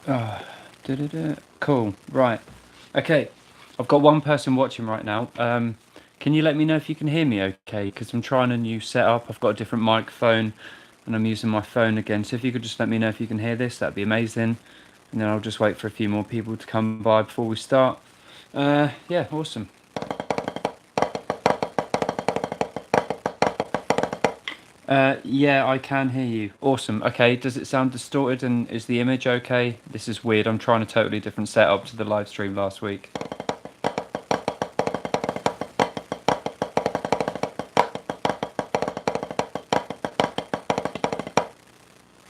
Oh, cool. Right. Okay. I've got one person watching right now. Can you let me know if you can hear me okay? Because I'm trying a new setup. I've got a different microphone and I'm using my phone again. So if you could just let me know if you can hear this, that'd be amazing. And then I'll just wait for a few more people to come by before we start. Yeah, awesome. Yeah, I can hear you. Awesome. Okay, does it sound distorted and is the image okay? This is weird. I'm trying a totally different setup to the live stream last week.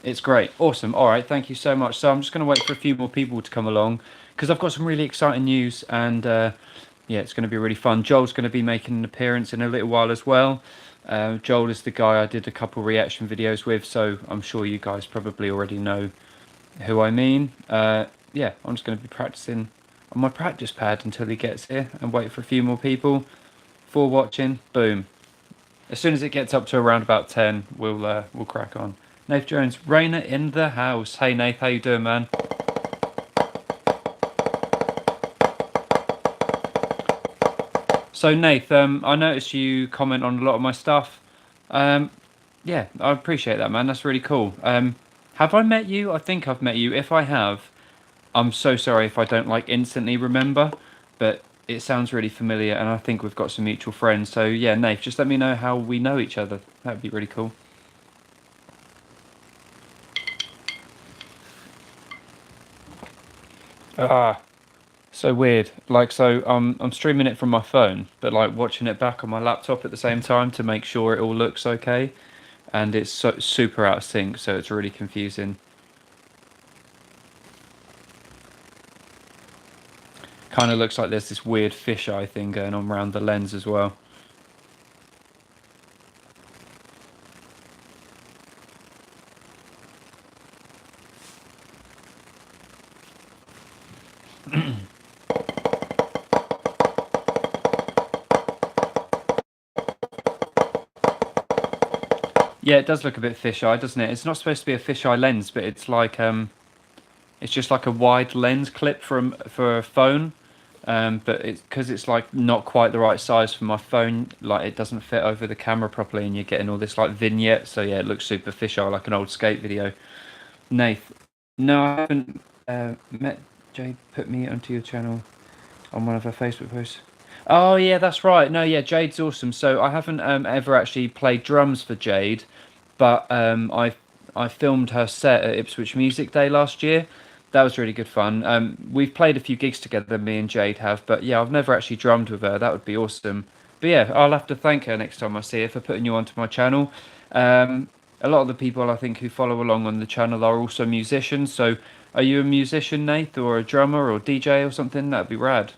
It's great. Awesome. All right, thank you so much. So I'm just going to wait for a few more people to come along because I've got some really exciting news and yeah, it's going to be really fun. Joel's going to be making an appearance in a little while as well. Joel is the guy I did a couple reaction videos with, so I'm sure you guys probably already know who I mean. Yeah, I'm just going to be practicing on my practice pad until he gets here and wait for a few more people for watching. Boom. As soon as it gets up to around about 10, we'll crack on. Nath Jones, Rayna in the house. Hey Nath, how you doing, man? So Nath, I noticed you comment on a lot of my stuff. Um, yeah, I appreciate that, man. That's really cool. Have I met you? I think I've met you. If I have, I'm so sorry if I don't like instantly remember, but it sounds really familiar, and I think we've got some mutual friends. So yeah, Nath, just let me know how we know each other. That'd be really cool. Ah, so weird. Like, so I'm streaming it from my phone, but like watching it back on my laptop at the same time to make sure it all looks okay, and it's so super out of sync, so it's really confusing. Kind of looks like there's this weird fisheye thing going on around the lens as well. Yeah, it does look a bit fisheye, doesn't it? It's not supposed to be a fisheye lens, but it's just like a wide lens clip for a phone. But it's because it's like not quite the right size for my phone. Like it doesn't fit over the camera properly, and you're getting all this like vignette. So yeah, it looks super fisheye, like an old skate video. Nath, no, I haven't met Jade. Put me onto your channel on one of her Facebook posts. Oh yeah, that's right. No, yeah, Jade's awesome. So I haven't ever actually played drums for Jade, but I filmed her set at Ipswich Music Day last year. That was really good fun. We've played a few gigs together, me and Jade have, but yeah, I've never actually drummed with her. That would be awesome. But yeah, I'll have to thank her next time I see her for putting you onto my channel. A lot of the people I think who follow along on the channel are also musicians. So are you a musician, Nate, or a drummer or DJ or something? That'd be rad.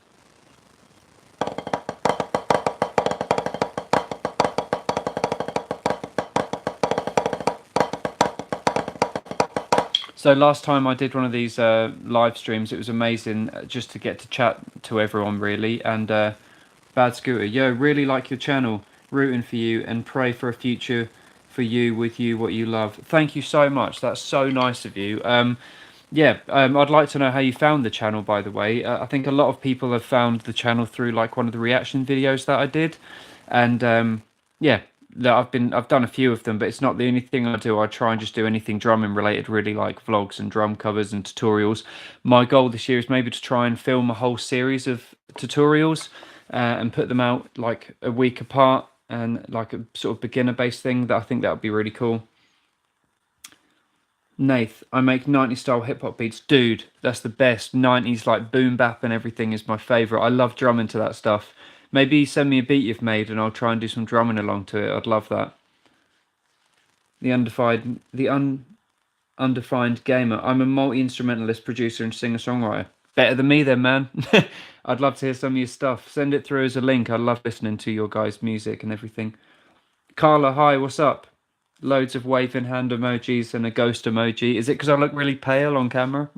So last time I did one of these live streams, it was amazing just to get to chat to everyone really. And Bad Scooter, yo, really like your channel, rooting for you and pray for a future for you with you what you love. Thank you so much. That's so nice of you. Yeah, I'd like to know how you found the channel, by the way. I think a lot of people have found the channel through like one of the reaction videos that I did, and yeah, I've done a few of them, but it's not the only thing I do. I try and just do anything drumming related, really, like vlogs and drum covers and tutorials. My goal this year is maybe to try and film a whole series of tutorials and put them out like a week apart and like a sort of beginner based thing. That I think that would be really cool. Nath, I make 90s style hip hop beats. Dude, that's the best. 90s like boom bap and everything is my favourite. I love drumming to that stuff. Maybe send me a beat you've made and I'll try and do some drumming along to it. I'd love that. The undefined gamer. I'm a multi-instrumentalist, producer and singer-songwriter. Better than me then, man. I'd love to hear some of your stuff. Send it through as a link. I love listening to your guys' music and everything. Carla, hi, what's up? Loads of waving hand emojis and a ghost emoji. Is it because I look really pale on camera?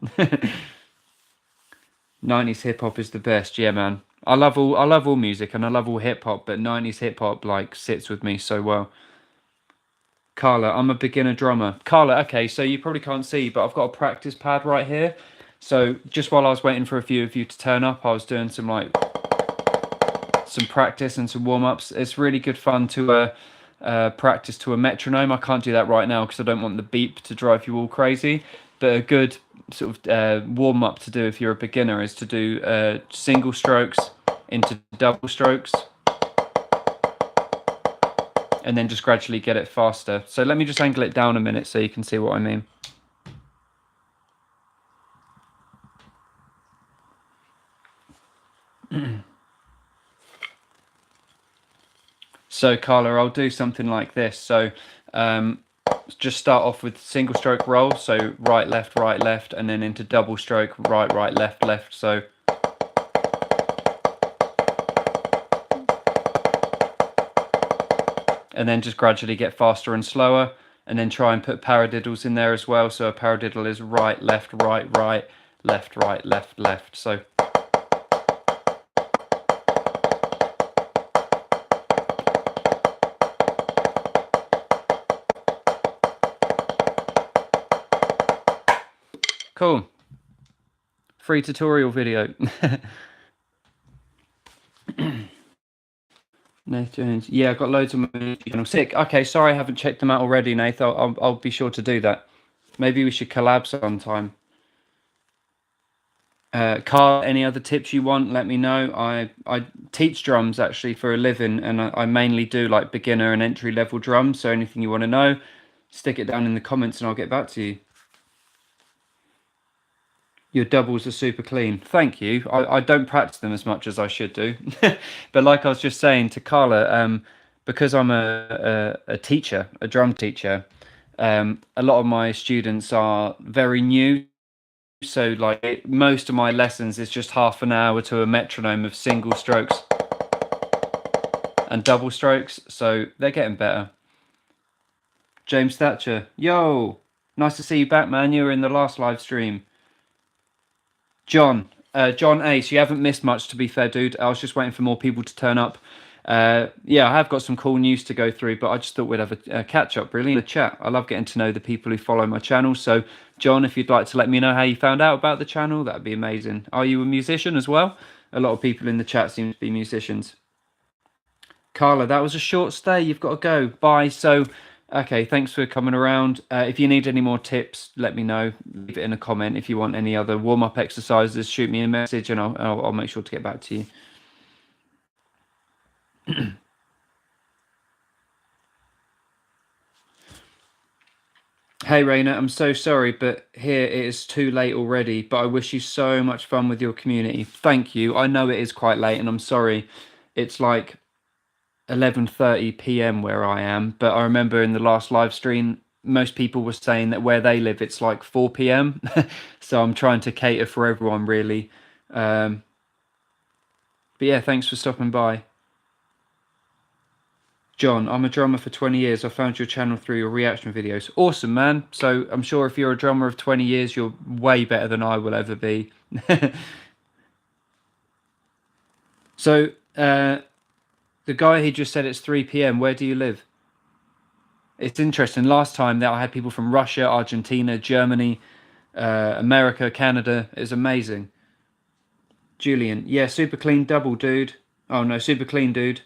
90s hip hop is the best. Yeah, man. I love all music and I love all hip hop, but 90s hip hop like sits with me so well. Carla, I'm a beginner drummer. Carla, okay, so you probably can't see, but I've got a practice pad right here. So just while I was waiting for a few of you to turn up, I was doing some practice and some warm-ups. It's really good fun to practice to a metronome. I can't do that right now because I don't want the beep to drive you all crazy. But a good sort of warm-up to do if you're a beginner is to do single strokes into double strokes, and then just gradually get it faster. So let me just angle it down a minute so you can see what I mean. So Carla, I'll do something like this. So just start off with single stroke roll. So right, left, and then into double stroke, right, left, left. So and then just gradually get faster and slower, and then try and put paradiddles in there as well. So a paradiddle is right, left, left, left. So cool. Free tutorial video. Nath Jones. Yeah, I've got loads on my channel. Sick. Okay, sorry I haven't checked them out already, Nath. I'll be sure to do that. Maybe we should collab sometime. Carl, any other tips you want, let me know. I teach drums actually for a living, and I mainly do like beginner and entry level drums. So anything you want to know, stick it down in the comments and I'll get back to you. Your doubles are super clean. Thank you. I don't practice them as much as I should do. But like I was just saying to Carla, because I'm a teacher, a drum teacher, a lot of my students are very new. So like most of my lessons is just half an hour to a metronome of single strokes and double strokes. So they're getting better. James Thatcher. Yo, nice to see you back, man. You were in the last live stream. John Ace, you haven't missed much, to be fair, dude. I was just waiting for more people to turn up. Yeah, I have got some cool news to go through, but I just thought we'd have a catch up, really, in the chat. I love getting to know the people who follow my channel. So, John, if you'd like to let me know how you found out about the channel, that'd be amazing. Are you a musician as well? A lot of people in the chat seem to be musicians. Carla, that was a short stay. You've got to go. Bye. So, okay, thanks for coming around. If you need any more tips, let me know. Leave it in a comment. If you want any other warm-up exercises, shoot me a message and I'll make sure to get back to you. Hey, Rayna, I'm so sorry, but here it is too late already, but I wish you so much fun with your community. Thank you. I know it is quite late and I'm sorry. It's like 11:30 p.m. where I am, but I remember in the last live stream most people were saying that where they live it's like 4 p.m. So I'm trying to cater for everyone, really. But yeah, thanks for stopping by. John, I'm a drummer for 20 years. I found your channel through your reaction videos. Awesome, man. So I'm sure if you're a drummer of 20 years, you're way better than I will ever be. So the guy who just said it's 3 p.m., where do you live? It's interesting. Last time that I had people from Russia, Argentina, Germany, America, Canada. It's amazing. Julian, yeah, super clean double, dude. Oh no, super clean, dude.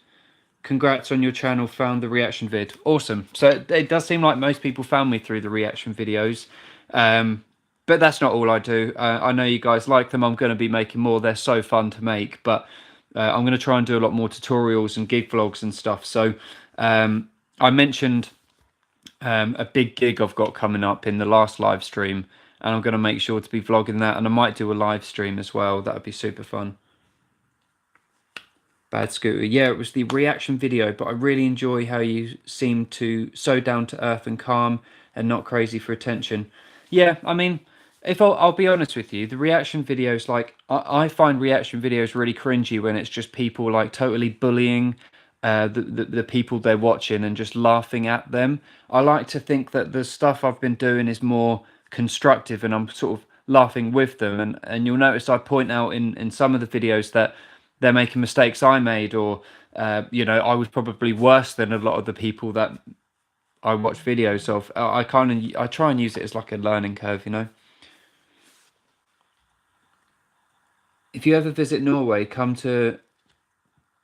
Congrats on your channel. Found the reaction vid. Awesome. So it does seem like most people found me through the reaction videos. But that's not all I do. I know you guys like them. I'm going to be making more. They're so fun to make. But I'm going to try and do a lot more tutorials and gig vlogs and stuff. So I mentioned a big gig I've got coming up in the last live stream. And I'm going to make sure to be vlogging that. And I might do a live stream as well. That would be super fun. Bad Scooter. Yeah, it was the reaction video, but I really enjoy how you seem to so down to earth and calm and not crazy for attention. Yeah, I mean, if I'll be honest with you, the reaction videos, like I find reaction videos really cringy when it's just people like totally bullying the people they're watching and just laughing at them. I like to think that the stuff I've been doing is more constructive and I'm sort of laughing with them. And you'll notice I point out in some of the videos that they're making mistakes I made, or you know, I was probably worse than a lot of the people that I watch videos of. I try and use it as like a learning curve, you know. If you ever visit Norway, come to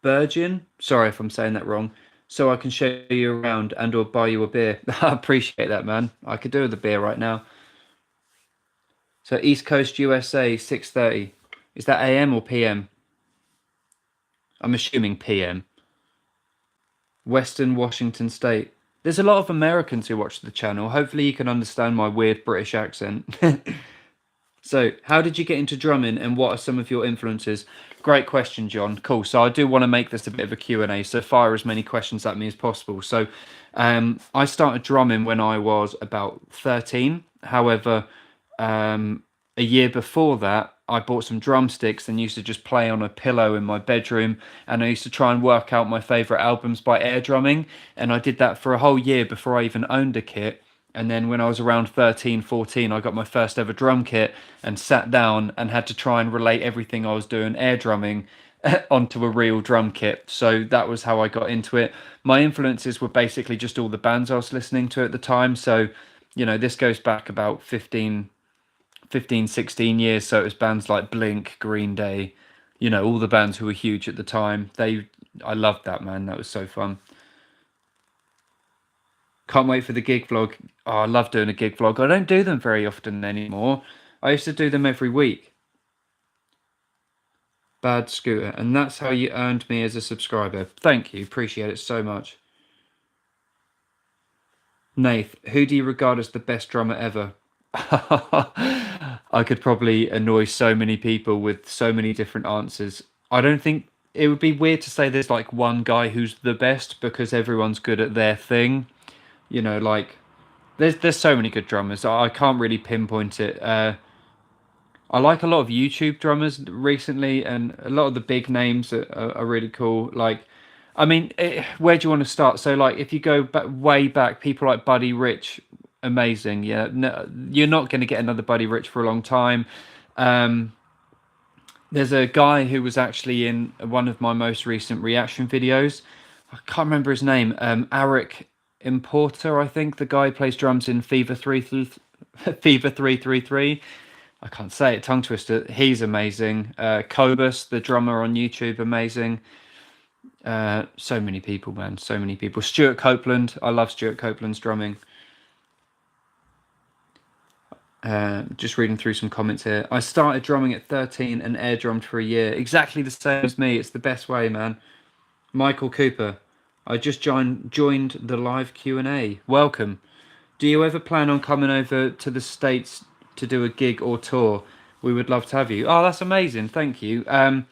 Bergen. Sorry if I'm saying that wrong. So I can show you around and or buy you a beer. I appreciate that, man. I could do with a beer right now. So East Coast USA, 6:30. Is that AM or PM? I'm assuming PM. Western Washington State. There's a lot of Americans who watch the channel. Hopefully you can understand my weird British accent. So, how did you get into drumming and what are some of your influences? Great question, John. Cool. So, I do want to make this a bit of a Q&A, so fire as many questions at me as possible. So, I started drumming when I was about 13. However, a year before that, I bought some drumsticks and used to just play on a pillow in my bedroom. And I used to try and work out my favorite albums by air drumming. And I did that for a whole year before I even owned a kit. And then when I was around 13, 14, I got my first ever drum kit and sat down and had to try and relate everything I was doing air drumming onto a real drum kit. So that was how I got into it. My influences were basically just all the bands I was listening to at the time. So, this goes back about 15, 16 years. So it was bands like Blink, Green Day, all the bands who were huge at the time. I loved that, man. That was so fun. Can't wait for the gig vlog. Oh, I love doing a gig vlog. I don't do them very often anymore. I used to do them every week. Bad Scooter. And that's how you earned me as a subscriber. Thank you. Appreciate it so much. Nath, who do you regard as the best drummer ever? I could probably annoy so many people with so many different answers. I don't think it would be weird to say there's like one guy who's the best because everyone's good at their thing. Like there's so many good drummers. I can't really pinpoint it. I like a lot of YouTube drummers recently, and a lot of the big names are really cool. Like, I mean, where do you want to start? So, like, if you go way back, people like Buddy Rich, amazing. Yeah, no, you're not going to get another Buddy Rich for a long time. There's a guy who was actually in one of my most recent reaction videos. I can't remember his name. Arik Importer, I think. The guy who plays drums in Fever 333. I can't say it, tongue twister. He's amazing. Cobus, the drummer on YouTube, amazing. So many people, man. So many people. Stuart Copeland. I love Stuart Copeland's drumming. Just reading through some comments here. I started drumming at 13 and air drummed for a year. Exactly the same as me. It's the best way, man. Michael Cooper. I just joined the live Q&A. Welcome. Do you ever plan on coming over to the States to do a gig or tour? We would love to have you. Oh, that's amazing. Thank you. I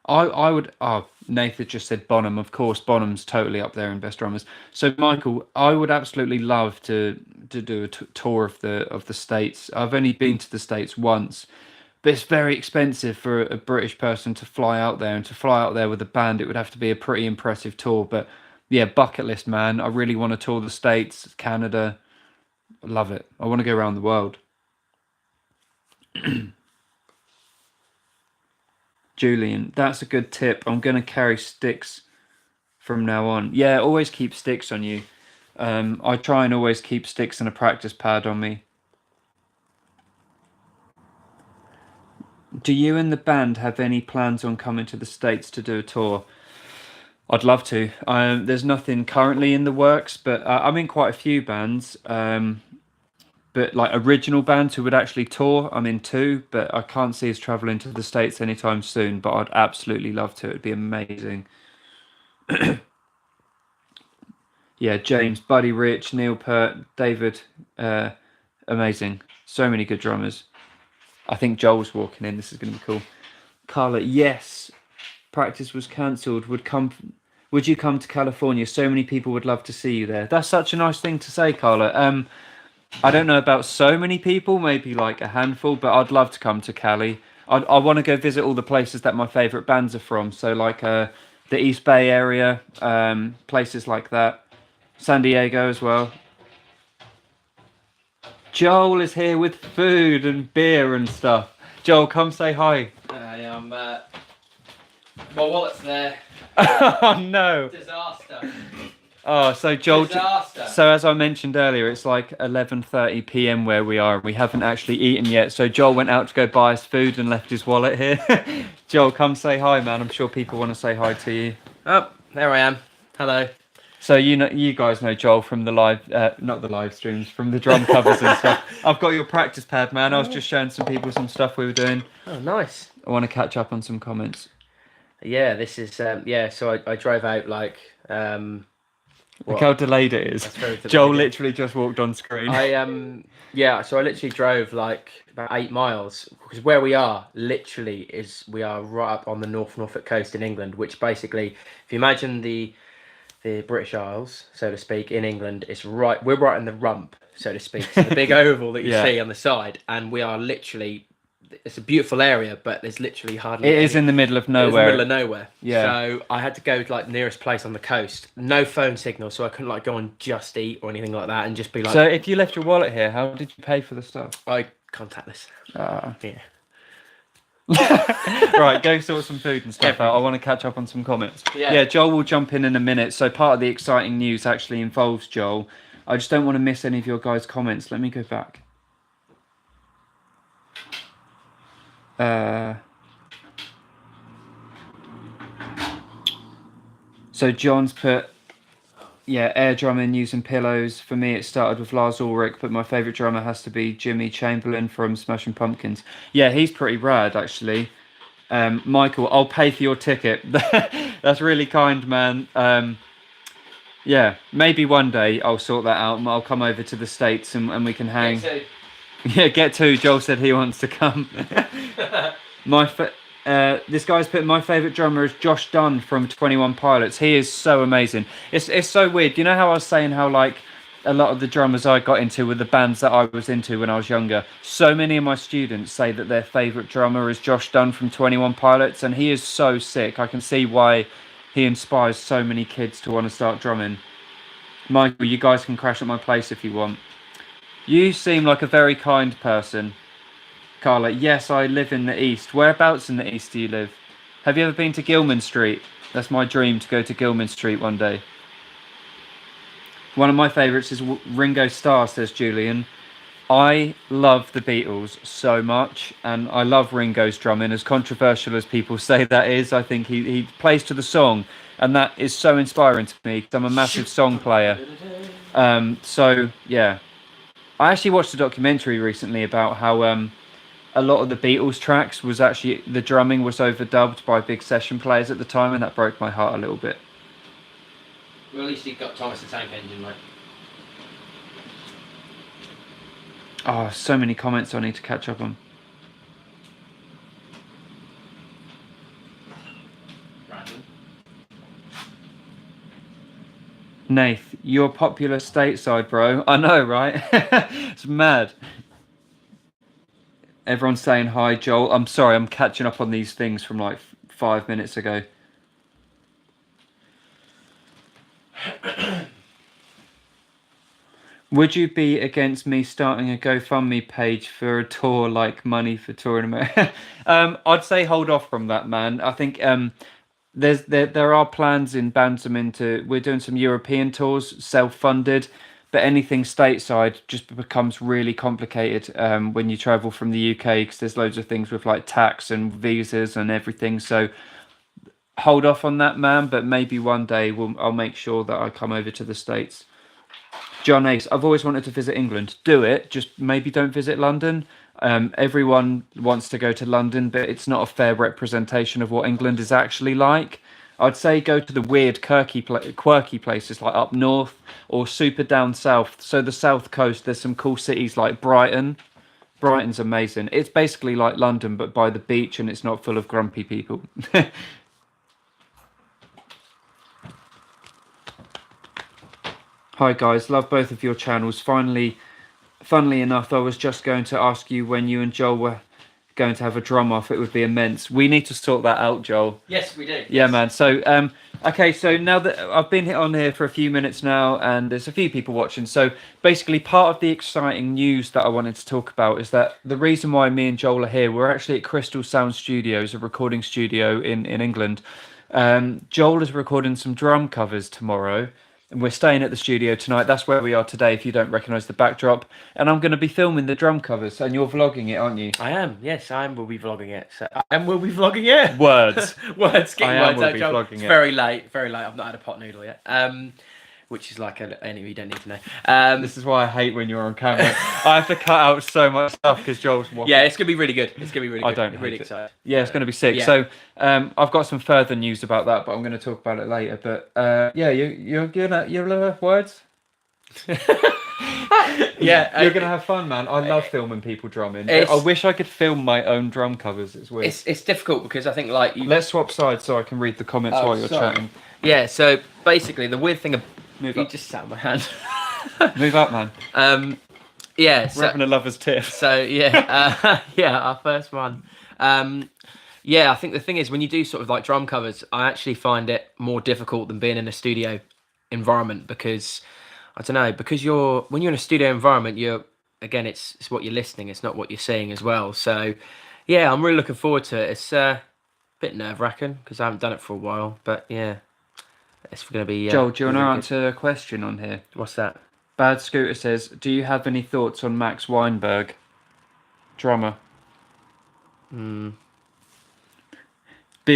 would. Oh, Nathan just said Bonham. Of course, Bonham's totally up there in best drummers. So, Michael, I would absolutely love to do a tour of the States. I've only been to the States once, but it's very expensive for a British person to fly out there, and to fly out there with a band, it would have to be a pretty impressive tour. But yeah, bucket list, man. I really want to tour the States, Canada. I love it. I want to go around the world. Julian, that's a good tip. I'm going to carry sticks from now on. Yeah, always keep sticks on you. I try and always keep sticks and a practice pad on me. Do you and the band have any plans on coming to the States to do a tour? I'd love to. There's nothing currently in the works, but I'm in quite a few bands. But like original bands who would actually tour, I'm in two, but I can't see us traveling to the States anytime soon. But I'd absolutely love to. It'd be amazing. Yeah, James, Buddy Rich, Neil Peart, David, amazing. So many good drummers. I think Joel's walking in. This is going to be cool. Carla, yes. Practice was cancelled. Would you come to California? So many people would love to see you there. That's such a nice thing to say, Carla. I don't know about so many people, maybe like a handful, but I'd love to come to Cali. I want to go visit all the places that my favorite bands are from. So like the East Bay area, places like that. San Diego as well. Joel is here with food and beer and stuff. Joel, come say hi. I am. My wallet's there. Oh no. Disaster. Oh, so Joel. Disaster. So as I mentioned earlier, it's like 11:30 p.m. where we are, and we haven't actually eaten yet. So Joel went out to go buy us food and left his wallet here. Joel, come say hi, man. I'm sure people want to say hi to you. Oh, there I am. Hello. So you guys know Joel from the live, not the live streams, from the drum covers and stuff. I've got your practice pad, man. I was just showing some people some stuff we were doing. Oh, nice. I want to catch up on some comments. Yeah, this is So I drove out like Look how delayed it is. That's very delayed, Joel yeah. literally just walked on screen. So I literally drove like about 8 miles because where we are literally we are right up on the Norfolk coast in England, which basically, if you imagine the British Isles, so to speak, in England, we're right in the rump, so to speak. So the big oval that you Yeah. see on the side, and we are literally. It's a beautiful area, but there's literally hardly. It is in the middle of nowhere. It's in the middle of nowhere. Yeah. So I had to go to like the nearest place on the coast. No phone signal, so I couldn't like go on Just Eat or anything like that, and just be like. So if you left your wallet here, how did you pay for the stuff? I contactless. Yeah. Right, go sort some food and stuff out. I want to catch up on some comments. Yeah. Joel will jump in a minute. So part of the exciting news actually involves Joel. I just don't want to miss any of your guys' comments. Let me go back. So John's put, air drumming using pillows. For me, it started with Lars Ulrich, but my favourite drummer has to be Jimmy Chamberlain from Smashing Pumpkins. Yeah, he's pretty rad, actually. Michael, I'll pay for your ticket. That's really kind, man. Yeah, maybe one day I'll sort that out and I'll come over to the States and we can hang. Yeah, get two. Joel said he wants to come. This guy's put, my favourite drummer is Josh Dunn from 21 Pilots. He is so amazing. It's so weird. You know how I was saying how like a lot of the drummers I got into were the bands that I was into when I was younger. So many of my students say that their favourite drummer is Josh Dunn from 21 Pilots, and he is so sick. I can see why he inspires so many kids to want to start drumming. Michael, you guys can crash at my place if you want. You seem like a very kind person. Carla, yes, I live in the East. Whereabouts in the East do you live? Have you ever been to Gilman Street? That's my dream, to go to Gilman Street one day. One of my favourites is Ringo Starr, says Julian. I love the Beatles so much, and I love Ringo's drumming. As controversial as people say that is, I think he plays to the song, and that is so inspiring to me because I'm a massive song player. So, yeah. I actually watched a documentary recently about how a lot of the Beatles tracks was actually, the drumming was overdubbed by big session players at the time, and that broke my heart a little bit. Well, at least he got Thomas the Tank Engine, mate. Oh, so many comments I need to catch up on. Random. Nath, you're popular stateside, bro. I know, right? It's mad. Everyone's saying hi, Joel. I'm sorry, I'm catching up on these things from like 5 minutes ago. Would you be against me starting a GoFundMe page for a tour like Money for Touring America? I'd say hold off from that, man. I think there are plans in Bantam we're doing some European tours, self-funded, but anything stateside just becomes really complicated when you travel from the UK, because there's loads of things with like tax and visas and everything. So hold off on that, man. But maybe one day I'll make sure that I come over to the States. John Ace, I've always wanted to visit England. Do it, just maybe don't visit London. Everyone wants to go to London, but it's not a fair representation of what England is actually like. I'd say go to the weird, quirky places like up north or super down south. So the south coast, there's some cool cities like Brighton. Brighton's amazing. It's basically like London, but by the beach, and it's not full of grumpy people. Hi guys, love both of your channels. Funnily enough, I was just going to ask you when you and Joel were going to have a drum off. It would be immense. We need to sort that out, Joel. Yes, we do. Yeah, yes. man. So, okay, so now that I've been on here for a few minutes now, and there's a few people watching. So basically, part of the exciting news that I wanted to talk about is that the reason why me and Joel are here, we're actually at Crystal Sound Studios, a recording studio in England. Joel is recording some drum covers tomorrow. And we're staying at the studio tonight. That's where we are today, if you don't recognise the backdrop. And I'm going to be filming the drum covers, and you're vlogging it, aren't you? I am. Yes, I am. Will be vlogging it. So I am. Will be vlogging it. Words. Words. Getting I am words will out, be Joel. vlogging It's it. very late. Very late. I've not had a pot noodle yet. Which is like anything you don't need to know. This is why I hate when you're on camera. I have to cut out so much stuff because Joel's waffling. Yeah, it's gonna be really good. It's gonna be really good. I don't really hate it. excited. Yeah, it's going to be sick. Yeah. So I've got some further news about that, but I'm going to talk about it later. But yeah, you're gonna have words. Yeah, you're gonna have fun, man. I love filming people drumming. I wish I could film my own drum covers. It's weird. It's difficult because I think like you. Let's swap sides so I can read the comments while you're chatting. Yeah. So basically, the weird thing. Move You up. just sat on my hand. Move up, man. Yeah. We're So, having a lover's tiff. so yeah, yeah, our first one. Yeah, I think the thing is when you do sort of like drum covers, I actually find it more difficult than being in a studio environment because I don't know, because when you're in a studio environment, again it's what you're listening, it's not what you're seeing as well. So yeah, I'm really looking forward to it. It's a bit nerve-wracking because I haven't done it for a while, but yeah, it's going to be. Joel, do you want to really good. answer a question on here? What's that? Bad Scooter says, do you have any thoughts on Max Weinberg, drummer? Be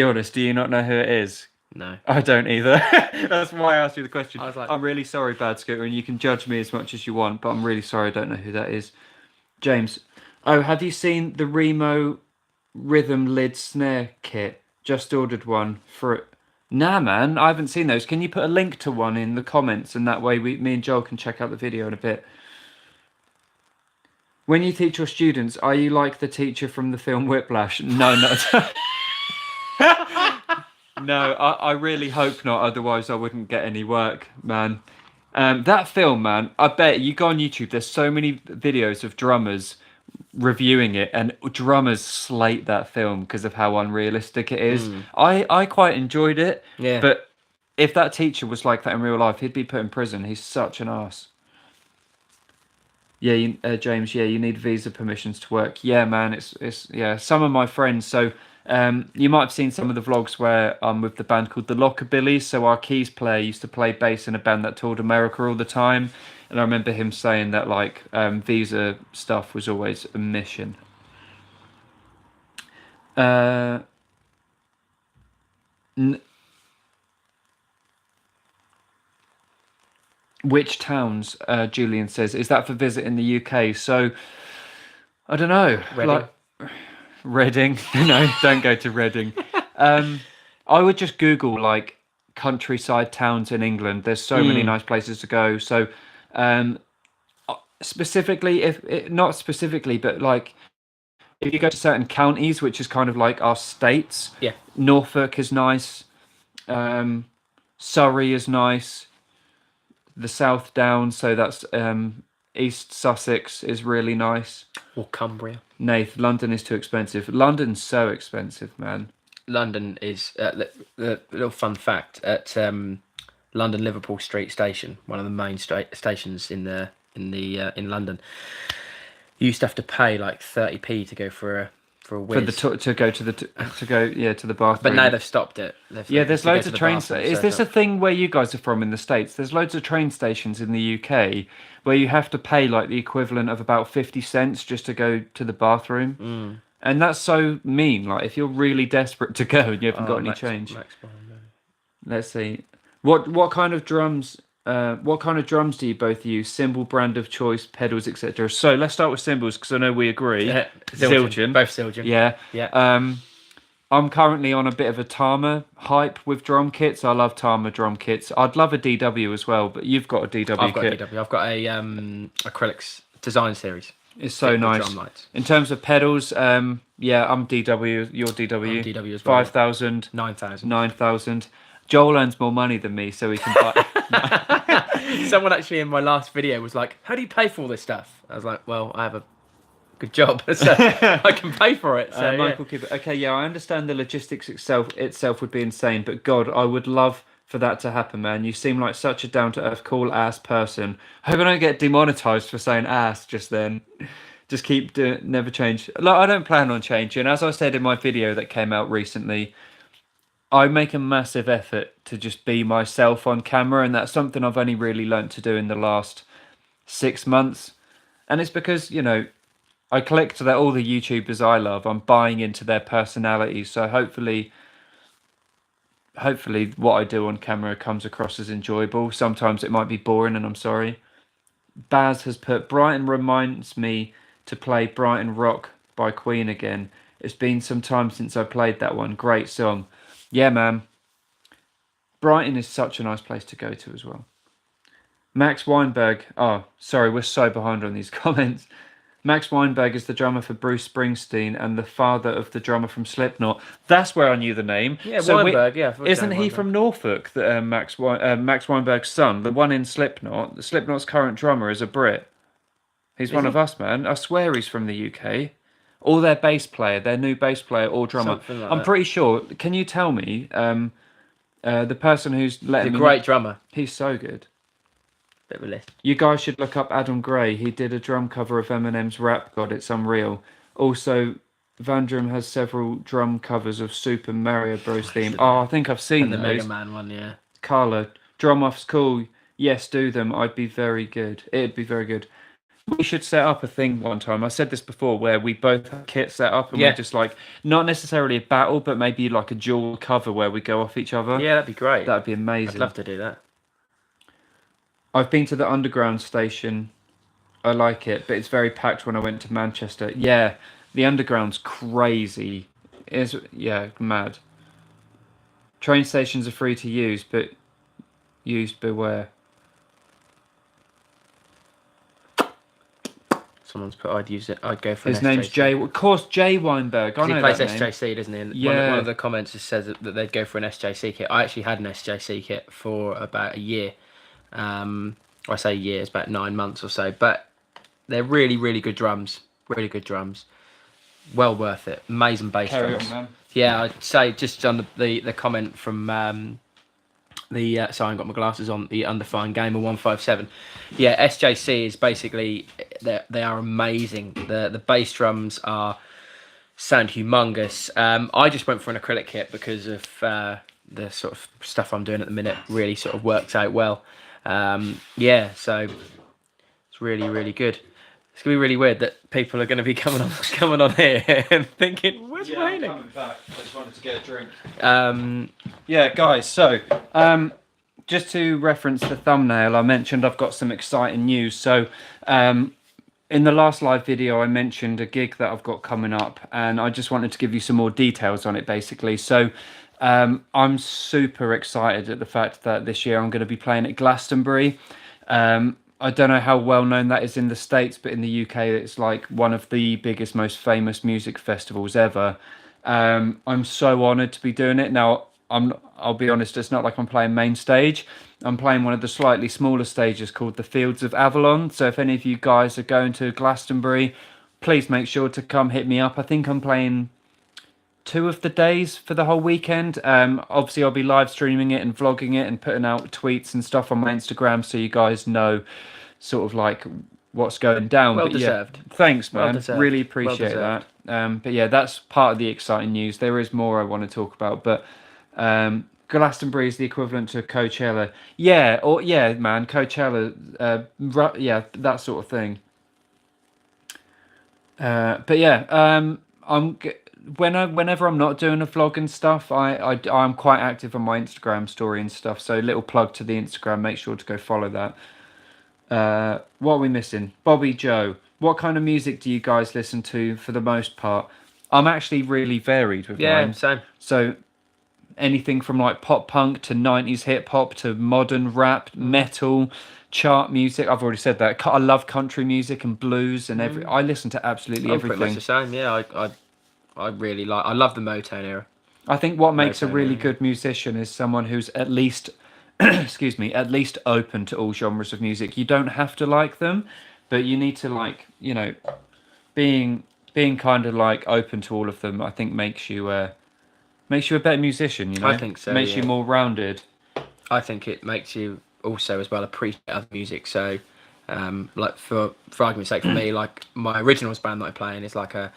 honest, do you not know who it is? No. I don't either. That's why I asked you the question. I was like- I'm really sorry, Bad Scooter, and you can judge me as much as you want, but I'm really sorry I don't know who that is. James, have you seen the Remo Rhythm Lid Snare Kit? Just ordered one for it. Nah, man, I haven't seen those. Can you put a link to one in the comments, and that way me and Joel can check out the video in a bit. When you teach your students, are you like the teacher from the film Whiplash? No, not. No, I really hope not. Otherwise, I wouldn't get any work, man. That film, man, I bet you go on YouTube. There's so many videos of drummers reviewing it, and drummers slate that film because of how unrealistic it is. I quite enjoyed it. Yeah. But if that teacher was like that in real life, he'd be put in prison. He's such an ass. Yeah, James. Yeah, you need visa permissions to work. Yeah, man. It's yeah. Some of my friends. So you might have seen some of the vlogs where I'm with the band called the Lockabillys. So our keys player used to play bass in a band that toured America all the time, and I remember him saying that like visa stuff was always a mission. Which towns? Julian says, is that for visit in the UK? So I don't know. Reading. Like Reading. No, don't go to Reading. I would just Google like countryside towns in England. There's so many nice places to go. So specifically, not specifically, but like if you go to certain counties, which is kind of like our states. Yeah. Norfolk is nice. Surrey is nice. The South Downs, so that's East Sussex is really nice. Or Cumbria. Nath, London is too expensive. London's so expensive, man. London is the little fun fact at London Liverpool Street Station, one of the main stations in London. You used to have to pay like 30p to go for a whiz. To go to the bathroom. But now they've stopped it. There's loads of train stations. Is this a thing where you guys are from in the States? There's loads of train stations in the UK where you have to pay like the equivalent of about 50 cents just to go to the bathroom. And that's so mean. Like if you're really desperate to go and you haven't got any change. Let's see. What kind of drums? What kind of drums do you both use? Cymbal, brand of choice, pedals, etc. So let's start with cymbals because I know we agree. Zildjian. Both Zildjian. Yeah. I'm currently on a bit of a Tama hype with drum kits. I love Tama drum kits. I'd love a DW as well, but you've got a DW I've got kit. a DW. I've got a acrylics design series. It's so nice. Drum lights. In terms of pedals, I'm DW. You're DW. I'm DW as well. 5,000. 9,000. 9,000. Joel earns more money than me, so he can buy. Someone actually in my last video was like, "How do you pay for all this stuff?" I was like, "Well, I have a good job, so I can pay for it." So, Michael Cooper. Okay, yeah, I understand the logistics itself would be insane, but God, I would love for that to happen, man. You seem like such a down-to-earth, cool ass person. I hope I don't get demonetized for saying ass just then. Just keep doing, never change. Like, I don't plan on changing. As I said in my video that came out recently, I make a massive effort to just be myself on camera, and that's something I've only really learnt to do in the last 6 months. And it's because, I click to that all the YouTubers I love, I'm buying into their personalities. So hopefully what I do on camera comes across as enjoyable. Sometimes it might be boring, and I'm sorry. Baz has put Brighton reminds me to play Brighton Rock by Queen again. It's been some time since I played that one. Great song. Yeah, man. Brighton is such a nice place to go to as well. Max Weinberg. Oh, sorry, we're so behind on these comments. Max Weinberg is the drummer for Bruce Springsteen and the father of the drummer from Slipknot. That's where I knew the name. Yeah, so Weinberg. Yeah, isn't he Weinberg. from Norfolk? Max Weinberg's son, the one in Slipknot. The Slipknot's current drummer is a Brit. He's one of us, man. I swear he's from the UK. All their bass player, their new bass player or drummer. I'm pretty sure. Can you tell me? The person who's letting me. He's a great drummer. He's so good. Bit of a list. You guys should look up Adam Gray. He did a drum cover of Eminem's Rap God. It's unreal. Also, Vandel has several drum covers of Super Mario Bros. Theme. Oh, I think I've seen the those. Mega Man one, yeah. Carla, drum off's cool. Yes, do them. I'd be very good. It'd be very good. We should set up a thing one time. I said this before, where we both have kit set up and we're just like, not necessarily a battle, but maybe like a dual cover where we go off each other. Yeah, that'd be great. That'd be amazing. I'd love to do that. I've been to the underground station. I like it, but it's very packed when I went to Manchester. Yeah, the underground's crazy. It's mad. Train stations are free to use, but beware. Someone's put I'd use it. I'd go for His name's Jay. Of course, Jay Weinberg. I know he plays that SJC, name. doesn't he? Yeah. One of the comments just says that they'd go for an SJC kit. I actually had an SJC kit for about a year. I say a year, it's about 9 months or so. But they're really, really good drums. Really good drums. Well worth it. Amazing bass drums. On, man. Yeah, I'd say just on the comment from sorry, I haven't got my glasses on. The Undefined Gamer 157. Yeah, SJC is basically they are amazing. The bass drums sound humongous. I just went for an acrylic kit because of the sort of stuff I'm doing at the minute. Really sort of worked out well. Yeah, so it's really, really good. It's gonna be really weird that people are going to be coming on here and thinking, "Where's Rayna?" I'm coming back. I just wanted to get a drink. Yeah, guys. So, just to reference the thumbnail, I mentioned I've got some exciting news. So, in the last live video, I mentioned a gig that I've got coming up, and I just wanted to give you some more details on it, basically. So, I'm super excited at the fact that this year I'm going to be playing at Glastonbury. I don't know how well known that is in the States, but in the UK, it's like one of the biggest, most famous music festivals ever. I'm so honoured to be doing it. Now, I'll be honest, it's not like I'm playing main stage. I'm playing one of the slightly smaller stages called the Fields of Avalon. So if any of you guys are going to Glastonbury, please make sure to come hit me up. I think I'm playing 2 of the days for the whole weekend. Obviously, I'll be live streaming it and vlogging it and putting out tweets and stuff on my Instagram so you guys know sort of like what's going down. Well deserved. Yeah, thanks, man. Well deserved. Really appreciate that. But yeah, that's part of the exciting news. There is more I want to talk about, but Glastonbury is the equivalent to Coachella. Yeah, man, Coachella. Yeah, that sort of thing. But yeah, whenever I'm not doing a vlog and stuff, I'm quite active on my Instagram story and stuff. So little plug to the Instagram. Make sure to go follow that. What are we missing? Bobby Joe. What kind of music do you guys listen to for the most part? I'm actually really varied with mine. Yeah, same. So anything from like pop punk to 90s hip hop to modern rap, metal, chart music. I've already said that. I love country music and blues and I listen to absolutely everything. Pretty much the same. Yeah, I really like. I love the Motown era. I think what makes a really good musician is someone who's at least, excuse me, at least open to all genres of music. You don't have to like them, but you need to like, being kind of like open to all of them. I think makes you a better musician. I think so. Makes you more rounded. I think it makes you also as well appreciate other music. So, like for argument's sake, for me, like my originals band that I play in is like a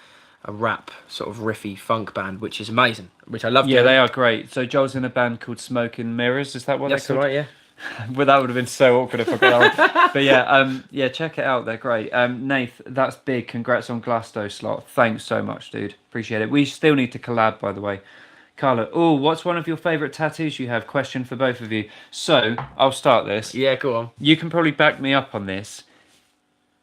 a rap sort of riffy funk band, which is amazing, which I love Yeah, doing. they are great. So Joel's in a band called Smoke and Mirrors. Is that what That's they're all called? right, yeah. Well, that would have been so awkward if I got that one. But yeah, check it out. They're great. Nath, that's big. Congrats on Glasto slot. Thanks so much, dude. Appreciate it. We still need to collab, by the way. Carla, oh, what's one of your favourite tattoos you have? Question for both of you. So, I'll start this. Yeah, go on. You can probably back me up on this.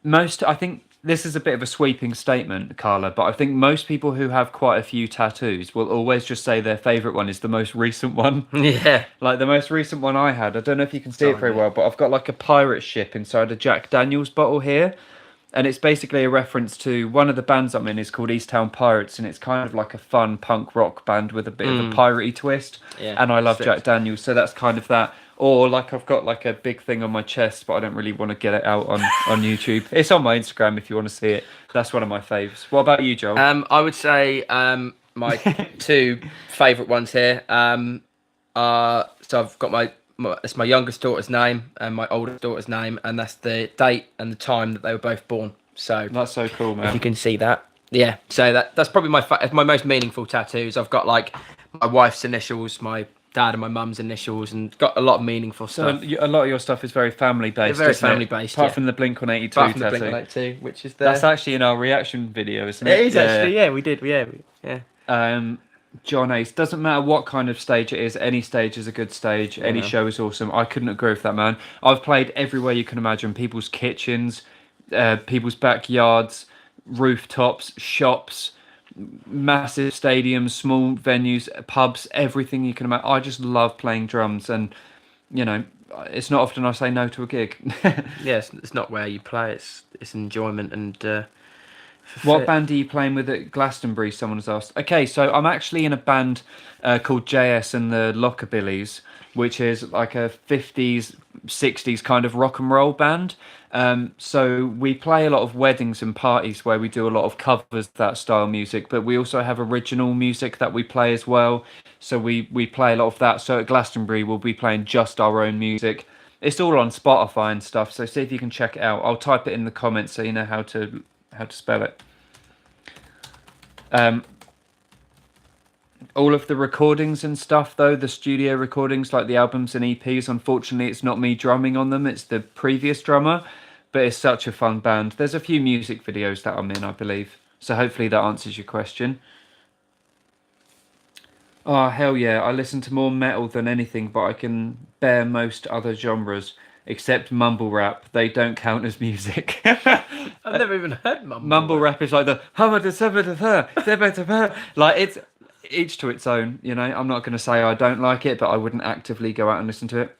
I think this is a bit of a sweeping statement, Carla, but I think most people who have quite a few tattoos will always just say their favourite one is the most recent one. Yeah. Like the most recent one I had, I don't know if you can see it very yeah. well, but I've got like a pirate ship inside a Jack Daniels bottle here. And it's basically a reference to one of the bands I'm in is called Easttown Pirates, and it's kind of like a fun punk rock band with a bit of a piratey twist. Yeah, And I love sick. Jack Daniels, so that's kind of that. Or like I've got like a big thing on my chest, but I don't really want to get it out on YouTube. It's on my Instagram if you want to see it. That's one of my faves. What about you, Joel? I would say my two favourite ones here. So I've got it's my youngest daughter's name and my oldest daughter's name, and that's the date and the time that they were both born. So That's so cool, if man. you can see that, yeah. So that's probably my most meaningful tattoos. I've got like my wife's initials, my dad and my mum's initials, and got a lot of meaningful So stuff. a lot of your stuff is very family based. Very isn't it? family based, Apart yeah. from the Blink 182 Apart from the tattoo. Blink-182, which is That's actually in our reaction video, isn't it? It is actually, yeah. We did, yeah. John Ace, doesn't matter what kind of stage it is, any stage is a good stage, any show is awesome. I couldn't agree with that, man. I've played everywhere you can imagine, people's kitchens, people's backyards, rooftops, shops, massive stadiums, small venues, pubs, everything you can imagine. I just love playing drums, and you know, it's not often I say no to a gig. Yeah, it's not where you play, it's enjoyment and What band are you playing with at Glastonbury? Someone has asked. Okay, so I'm actually in a band called JS and the Lockabillys, which is like a 50s, 60s kind of rock and roll band. So we play a lot of weddings and parties where we do a lot of covers of that style music, but we also have original music that we play as well. So we play a lot of that. So at Glastonbury, we'll be playing just our own music. It's all on Spotify and stuff. So see if you can check it out. I'll type it in the comments so you know how to spell it. All of the recordings and stuff, though, the studio recordings, like the albums and EPs, unfortunately, it's not me drumming on them. It's the previous drummer, but it's such a fun band. There's a few music videos that I'm in, I believe. So hopefully that answers your question. Oh, hell yeah. I listen to more metal than anything, but I can bear most other genres, except mumble rap. They don't count as music. I've never even heard Mumble rap is like the like it's each to its own, you know. I'm not going to say I don't like it, but I wouldn't actively go out and listen to it.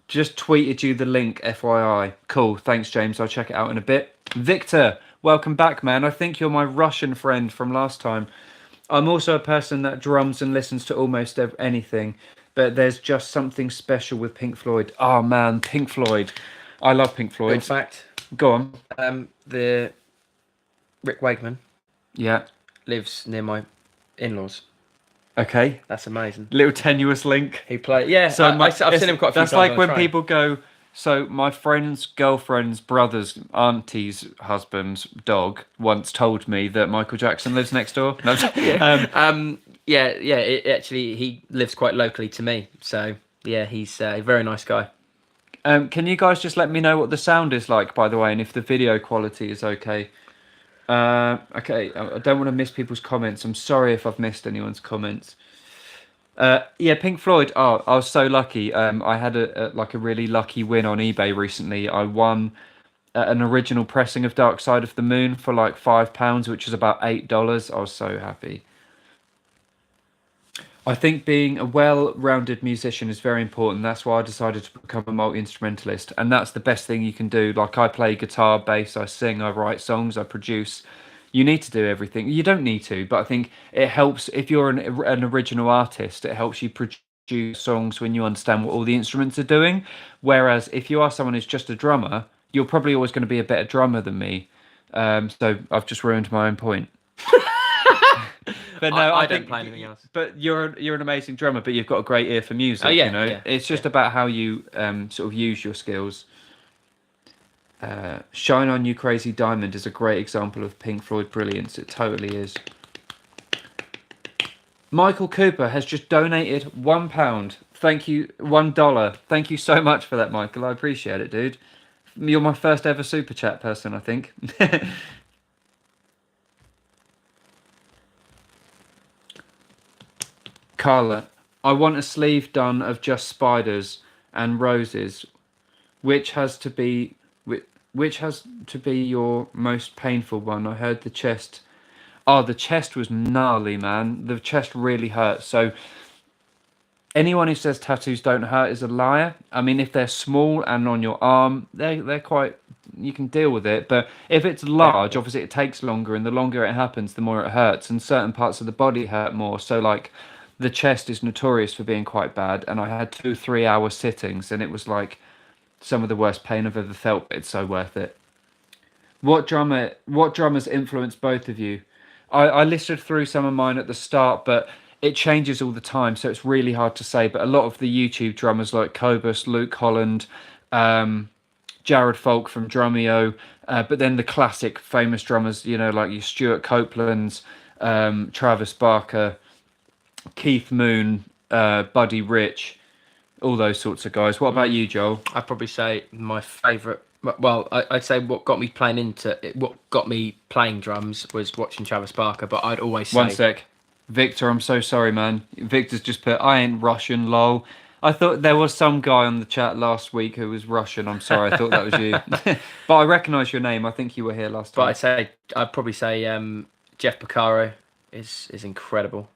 Just tweeted you the link, FYI. Cool, thanks James, I'll check it out in a bit. Victor, welcome back, man. I think you're my Russian friend from last time. I'm also a person that drums and listens to almost anything, but there's just something special with Pink Floyd. Oh man, Pink Floyd. I love Pink Floyd. In fact, go on. The Rick Wakeman Yeah. lives near my in-laws. Okay. That's amazing. Little tenuous link. He played. Yeah. So I've seen him quite a few times. That's like when people go. So my friend's girlfriend's brother's auntie's husband's dog once told me that Michael Jackson lives next door. No, yeah. Actually, he lives quite locally to me. So yeah, he's a very nice guy. Can you guys just let me know what the sound is like, by the way, and if the video quality is okay? Okay, I don't want to miss people's comments. I'm sorry if I've missed anyone's comments. Yeah, Pink Floyd. Oh, I was so lucky. I had a really lucky win on eBay recently. I won an original pressing of Dark Side of the Moon for like £5, which is about $8. I was so happy. I think being a well-rounded musician is very important. That's why I decided to become a multi-instrumentalist, and that's the best thing you can do. Like I play guitar, bass, I sing, I write songs, I produce. You need to do everything. You don't need to, but I think it helps if you're an original artist. It helps you produce songs when you understand what all the instruments are doing. Whereas if you are someone who's just a drummer, you're probably always going to be a better drummer than me. So I've just ruined my own point. But no, I don't play anything else. But you're an amazing drummer, but you've got a great ear for music. Oh, yeah, you know, yeah, it's just about how you sort of use your skills. Shine On You Crazy Diamond is a great example of Pink Floyd brilliance. It totally is. Michael Cooper has just donated £1. Thank you, $1. Thank you so much for that, Michael. I appreciate it, dude. You're my first ever super chat person, I think. Carla, I want a sleeve done of just spiders and roses. Which has to be which has to be your most painful one? I heard the chest. Oh, the chest was gnarly, man. The chest really hurt. So anyone who says tattoos don't hurt is a liar. I mean, if they're small and on your arm, they're quite, you can deal with it. But if it's large, obviously it takes longer, and the longer it happens, the more it hurts. And certain parts of the body hurt more. So like, the chest is notorious for being quite bad. And I had 2-3 hour sittings, and it was like some of the worst pain I've ever felt. But it's so worth it. What drummers influenced both of you? I listed through some of mine at the start, but it changes all the time, so it's really hard to say. But a lot of the YouTube drummers like Cobus, Luke Holland, Jared Falk from Drumeo, but then the classic famous drummers, you know, like your Stuart Copelands, Travis Barker, Keith Moon, Buddy Rich, all those sorts of guys. What about you, Joel? I'd probably say my favourite. Well, I'd say what got me playing drums was watching Travis Barker. But I'd always say. One sec. Victor, I'm so sorry, man. Victor's just put, I ain't Russian, lol. I thought there was some guy on the chat last week who was Russian. I'm sorry, I thought that was you. But I recognise your name. I think you were here last time. But I'd probably say Jeff Porcaro is incredible.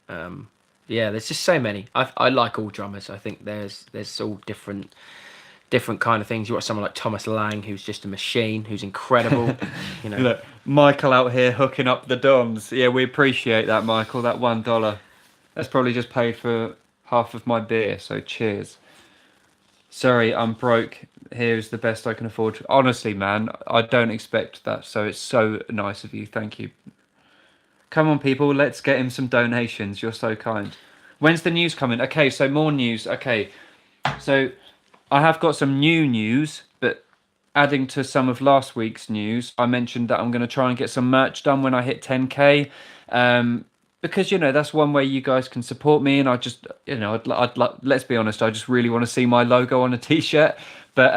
Yeah, there's just so many. I like all drummers. I think there's all different kind of things. You got someone like Thomas Lang, who's just a machine, who's incredible. You know, look, Michael out here hooking up the DOMs. Yeah, we appreciate that, Michael. That $1. That's probably just paid for half of my beer. So cheers. Sorry, I'm broke. Here's the best I can afford. Honestly, man, I don't expect that. So it's so nice of you. Thank you. Come on, people. Let's get him some donations. You're so kind. When's the news coming? Okay, so more news. Okay, so I have got some new news, but adding to some of last week's news, I mentioned that I'm going to try and get some merch done when I hit 10k, because you know that's one way you guys can support me, and I just, you know, let's be honest, I just really want to see my logo on a t-shirt. But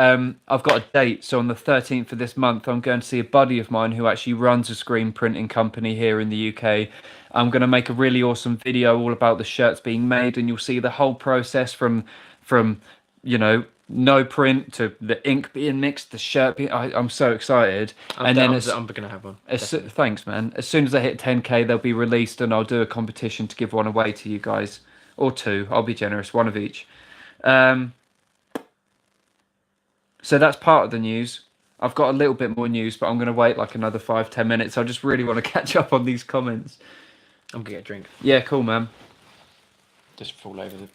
I've got a date, so on the 13th of this month, I'm going to see a buddy of mine who actually runs a screen printing company here in the UK. I'm going to make a really awesome video all about the shirts being made, and you'll see the whole process from you know, no print to the ink being mixed, the shirt being. I'm so excited. I'm gonna have one. Thanks, man. As soon as I hit 10k, they'll be released, and I'll do a competition to give one away to you guys, or two. I'll be generous, one of each. So that's part of the news. I've got a little bit more news, but I'm going to wait like another 5-10 minutes. I just really want to catch up on these comments. I'm gonna get a drink. Yeah, cool, man. Just fall over the.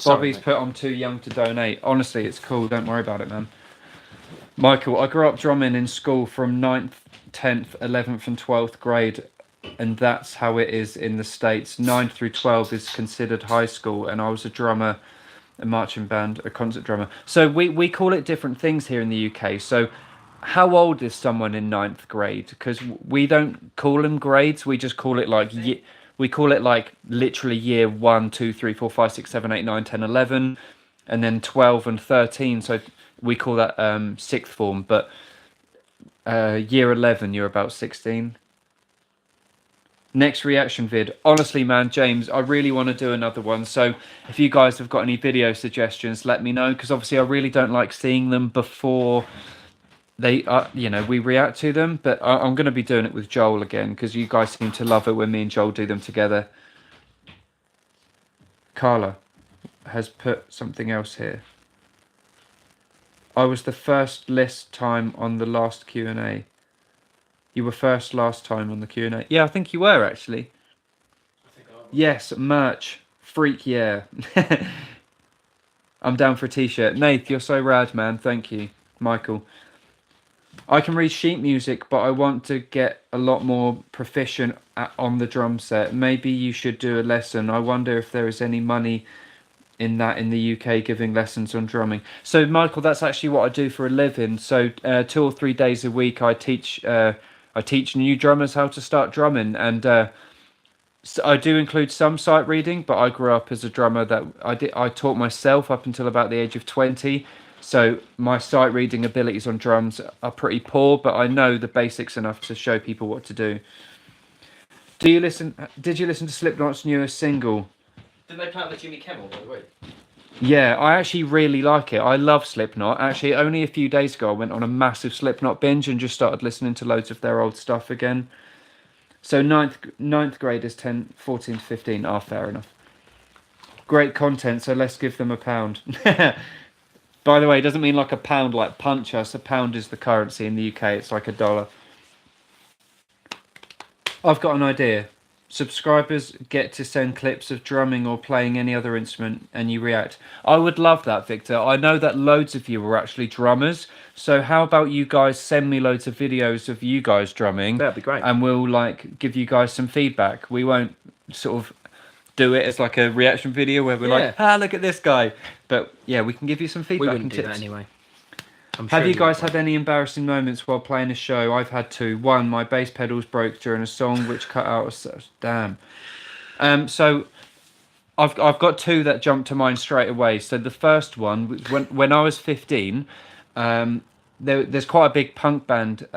Bobby's put, I'm too young to donate. Honestly, it's cool. Don't worry about it, man. Michael, I grew up drumming in school from 9th, 10th, 11th and 12th grade, and that's how it is in the States. 9 through 12 is considered high school, and I was a drummer, a marching band, a concert drummer. So we call it different things here in the UK. So how old is someone in 9th grade? Because we don't call them grades. We just call it like... We call it like literally year 1, 2, 3, 4, 5, 6, 7, 8, 9, 10, 11, and then 12 and 13. So we call that sixth form. But year 11, you're about 16. Next reaction vid. Honestly, man, James, I really want to do another one. So if you guys have got any video suggestions, let me know. Because obviously I really don't like seeing them before they you know, we react to them. But I'm going to be doing it with Joel again, because you guys seem to love it when me and Joel do them together. Carla has put something else here. I was the first list time on the last Q&A. You were first last time on the Q&A. Yeah, I think you were, actually. Yes, merch. Freak, yeah. I'm down for a t-shirt. Nath, you're so rad, man. Thank you. Michael. I can read sheet music, but I want to get a lot more proficient on the drum set. Maybe you should do a lesson. I wonder if there is any money in the UK, giving lessons on drumming. So Michael, that's actually what I do for a living. So 2 or 3 days a week, I teach new drummers how to start drumming, and so I do include some sight reading. But I grew up as a drummer that I taught myself up until about the age of 20. So my sight reading abilities on drums are pretty poor, but I know the basics enough to show people what to do. Did you listen to Slipknot's newest single? Did they play on the Jimmy Kimmel by the way? Yeah, I actually really like it. I love Slipknot. Actually, only a few days ago, I went on a massive Slipknot binge and just started listening to loads of their old stuff again. So ninth graders, 10, 14 to 15 are fair enough. Great content, so let's give them £1. By the way, it doesn't mean like a pound like punch us. A pound is the currency in the UK. It's like $1. I've got an idea. Subscribers get to send clips of drumming or playing any other instrument and you react. I would love that, Victor. I know that loads of you are actually drummers. So how about you guys send me loads of videos of you guys drumming? That'd be great. And we'll like give you guys some feedback. We won't sort of do it as like a reaction video where we're like, look at this guy. But yeah, we can give you some feedback. We wouldn't and do tips. that anyway. Have you guys had any embarrassing moments while playing a show? I've had two. One, my bass pedals broke during a song which cut out. Damn. So I've got two that jumped to mind straight away. So the first one, when I was 15, there's quite a big punk band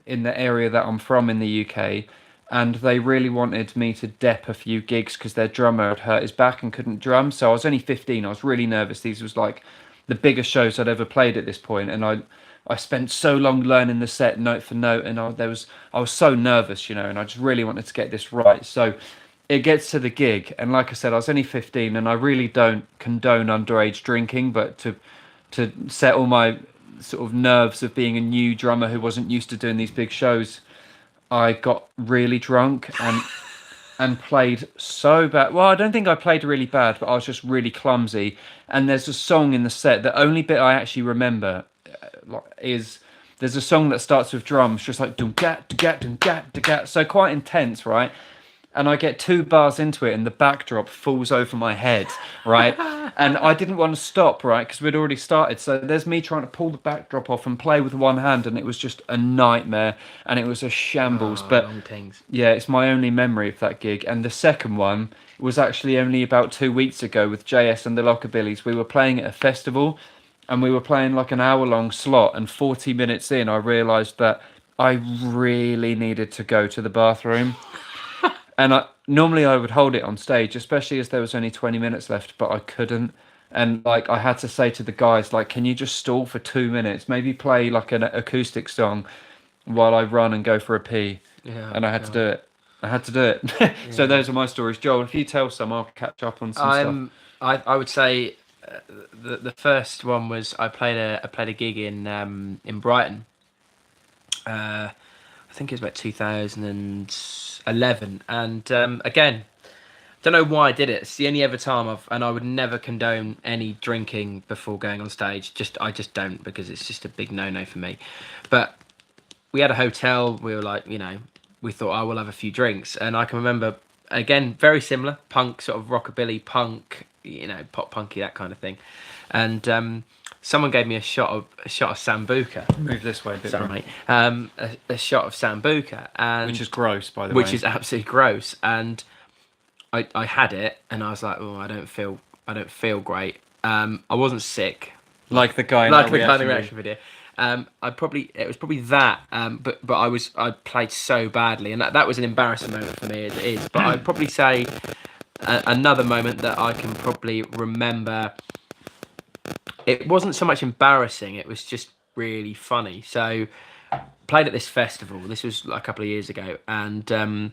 in the area that I'm from in the UK, and they really wanted me to dep a few gigs because their drummer had hurt his back and couldn't drum. So I was only 15. I was really nervous. These was like the biggest shows I'd ever played at this point, and I spent so long learning the set note for note, and I was so nervous, and I just really wanted to get this right. So it gets to the gig, and like I said, I was only 15, and I really don't condone underage drinking, but to settle my sort of nerves of being a new drummer who wasn't used to doing these big shows, I got really drunk and played so bad. Well, I don't think I played really bad, but I was just really clumsy. And there's a song in the set, the only bit I actually remember is there's a song that starts with drums, just like dum gat gat dum gat gat, so quite intense, right? And I get 2 bars into it, and the backdrop falls over my head, right? And I didn't want to stop, right, because we'd already started. So there's me trying to pull the backdrop off and play with one hand, and it was just a nightmare, and it was a shambles. But yeah, it's my only memory of that gig. And the second one was actually only about 2 weeks ago with JS and the Lockabillies. We were playing at a festival, and we were playing like an hour-long slot, and 40 minutes in, I realised that I really needed to go to the bathroom. And normally I would hold it on stage, especially as there was only 20 minutes left, but I couldn't. And like I had to say to the guys, like, can you just stall for 2 minutes? Maybe play like an acoustic song while I run and go for a pee. Yeah, and I had to do it. So those are my stories. Joel, if you tell some, I'll catch up on some stuff. I would say the first one was I played a gig in Brighton. I think it was about 2011, and again, don't know why I did it. It's the only ever time and I would never condone any drinking before going on stage. I just don't, because it's just a big no-no for me. But we had a hotel. We were like, we thought, I will have a few drinks, and I can remember again very similar punk, sort of rockabilly punk, pop punky, that kind of thing, and someone gave me a shot of Sambuca. Move this way a bit. Sorry, mate. A shot of Sambuca, and which is gross, by the way. Which is absolutely gross. And I had it, and I was like, oh, I don't feel great. I wasn't sick, like the guy in the reaction video. It was probably that. But I played so badly, and that was an embarrassing moment for me. It is. But I'd probably say another moment that I can probably remember. It wasn't so much embarrassing, it was just really funny. So, played at this festival, this was like a couple of years ago, and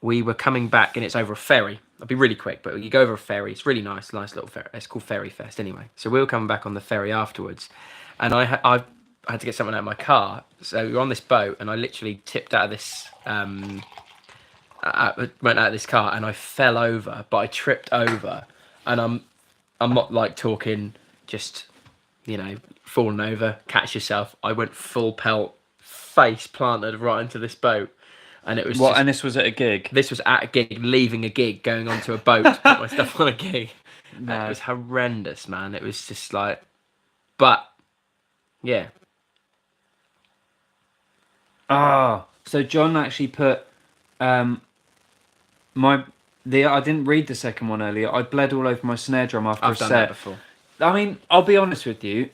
we were coming back, and it's over a ferry. I'll be really quick, but you go over a ferry, it's really nice little ferry. It's called Ferry Fest anyway. So we were coming back on the ferry afterwards, and I had to get something out of my car. So we were on this boat, and I literally tipped out of this, went out of this car, and I fell over, but I tripped over, and I'm not like talking just, falling over, catch yourself. I went full pelt, face planted right into this boat. And it was and this was at a gig? This was at a gig, leaving a gig, going onto a boat to put my stuff on a gig. No. It was horrendous, man. It was just like, but yeah. Ah, so John actually put um my I didn't read the second one earlier. I bled all over my snare drum after a I've done that set. before. I mean, I'll be honest with you.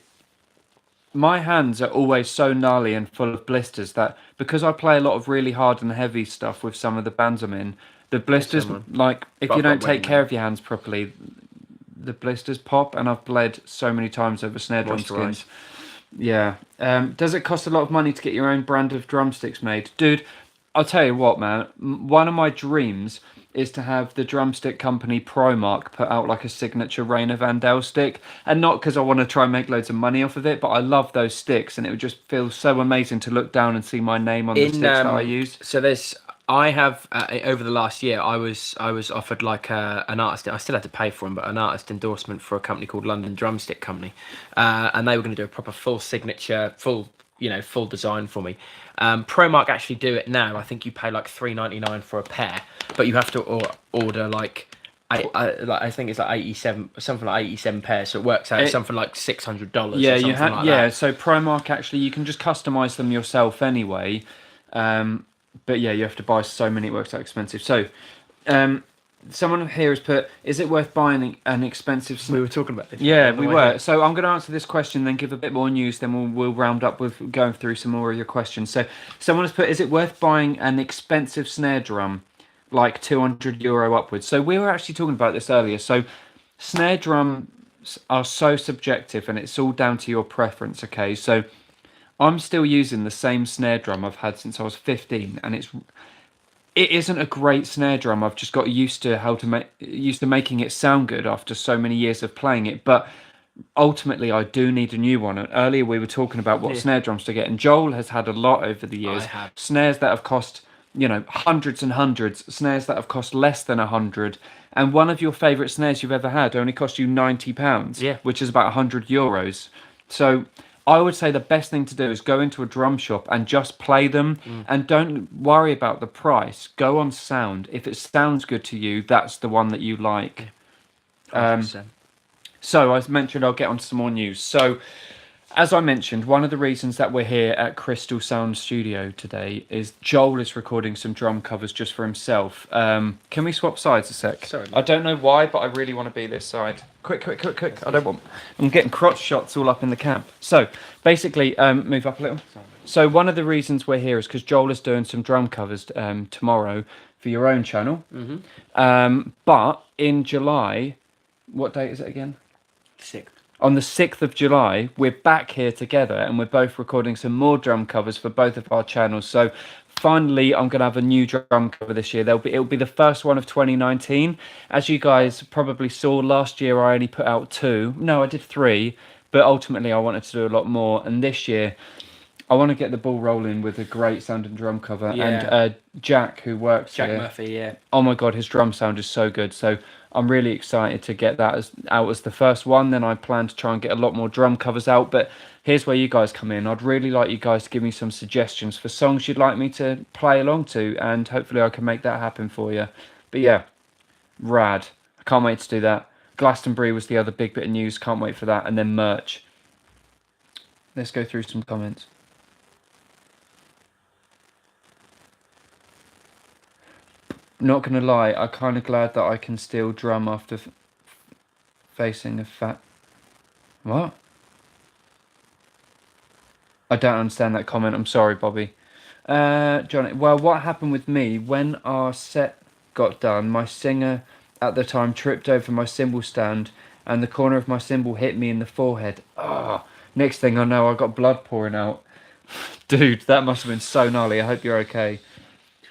My hands are always so gnarly and full of blisters that because I play a lot of really hard and heavy stuff with some of the bands I'm in, the blisters, someone. like if But you I've got don't take Rayna. care of your hands properly, the blisters pop, and I've bled so many times over snare drum Moisturise. skins. Yeah. Does it cost a lot of money to get your own brand of drumsticks made? Dude, I'll tell you what, man. One of my dreams is to have the drumstick company Promark put out like a signature Rayna Vandel stick. And not because I want to try and make loads of money off of it, but I love those sticks and it would just feel so amazing to look down and see my name on the sticks that I use. So I have over the last year I was offered like an artist. I still had to pay for them, but an artist endorsement for a company called London Drumstick Company, and they were going to do a proper full signature, full design for me. Promark actually do it now. I think you pay like $3.99 for a pair, but you have to order like. I think it's like 87, something like 87 pairs, so it works out something like $600. Yeah, or something like that. So Promark actually you can just customize them yourself anyway. But yeah, you have to buy so many, it works out expensive. So someone here has put, is it worth buying an expensive We were talking about this. Yeah, on the we way were. here. So I'm going to answer this question, then give a bit more news, then we'll round up with going through some more of your questions. So someone has put, is it worth buying an expensive snare drum, like €200 upwards? So we were actually talking about this earlier. So snare drums are so subjective, and it's all down to your preference. Okay, so I'm still using the same snare drum I've had since I was 15, and it isn't a great snare drum. I've just got used to making it sound good after so many years of playing it. But ultimately, I do need a new one. And earlier we were talking about what snare drums to get, and Joel has had a lot over the years. I have. Snares that have cost hundreds and hundreds, snares that have cost less than 100, and one of your favourite snares you've ever had only cost you £90, which is about €100. So I would say the best thing to do is go into a drum shop and just play them, and don't worry about the price. Go on sound. If it sounds good to you, that's the one that you like. 100%. So as mentioned, I'll get on to some more news. So as I mentioned, one of the reasons that we're here at Crystal Sound Studio today is Joel is recording some drum covers just for himself. Can we swap sides a sec? Sorry, I don't know why, but I really want to be this side. Quick. I'm getting crotch shots all up in the camp. So basically, move up a little. So one of the reasons we're here is because Joel is doing some drum covers tomorrow for your own channel. But in July, what date is it again? 6th. On the 6th of July, we're back here together and we're both recording some more drum covers for both of our channels. So finally, I'm going to have a new drum cover this year. It'll be the first one of 2019. As you guys probably saw, last year I only put out 2. No, I did 3, but ultimately I wanted to do a lot more. And this year, I want to get the ball rolling with a great sounding drum cover. Yeah. And Jack, who works Jack here, Murphy, yeah. oh my God, his drum sound is so good. So I'm really excited to get that out as the first one. Then I plan to try and get a lot more drum covers out. But here's where you guys come in. I'd really like you guys to give me some suggestions for songs you'd like me to play along to, and hopefully I can make that happen for you. But yeah, rad. I can't wait to do that. Glastonbury was the other big bit of news. Can't wait for that. And then merch. Let's go through some comments. Not gonna lie, I'm kind of glad that I can still drum after facing a fat... What? I don't understand that comment. I'm sorry, Bobby. Johnny, well, what happened with me, when our set got done, my singer at the time tripped over my cymbal stand and the corner of my cymbal hit me in the forehead. Oh, next thing I know, I got blood pouring out. Dude, that must have been so gnarly. I hope you're okay.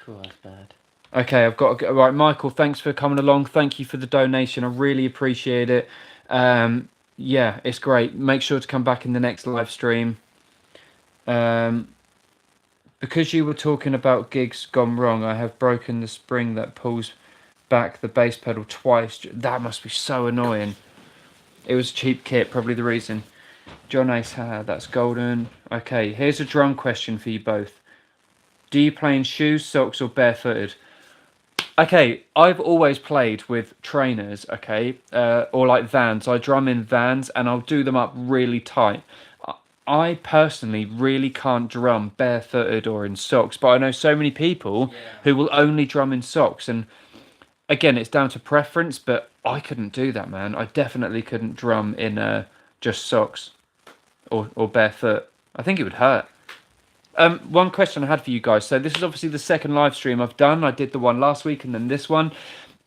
Oh, that's bad. Okay, I've got to go. Right, Michael, thanks for coming along. Thank you for the donation. I really appreciate it. Yeah, it's great. Make sure to come back in the next live stream. Because you were talking about gigs gone wrong, I have broken the spring that pulls back the bass pedal twice. That must be so annoying. It was cheap kit, probably the reason. John Ace, that's golden. Okay, here's a drum question for you both. Do you play in shoes, socks, or barefooted? Okay, I've always played with trainers, okay, or like Vans. I drum in Vans and I'll do them up really tight. I personally really can't drum barefooted or in socks, but I know so many people who will only drum in socks. And again, it's down to preference, but I couldn't do that, man. I definitely couldn't drum in just socks or barefoot. I think it would hurt. One question I had for you guys. So this is obviously the second live stream I've done. I did the one last week and then this one.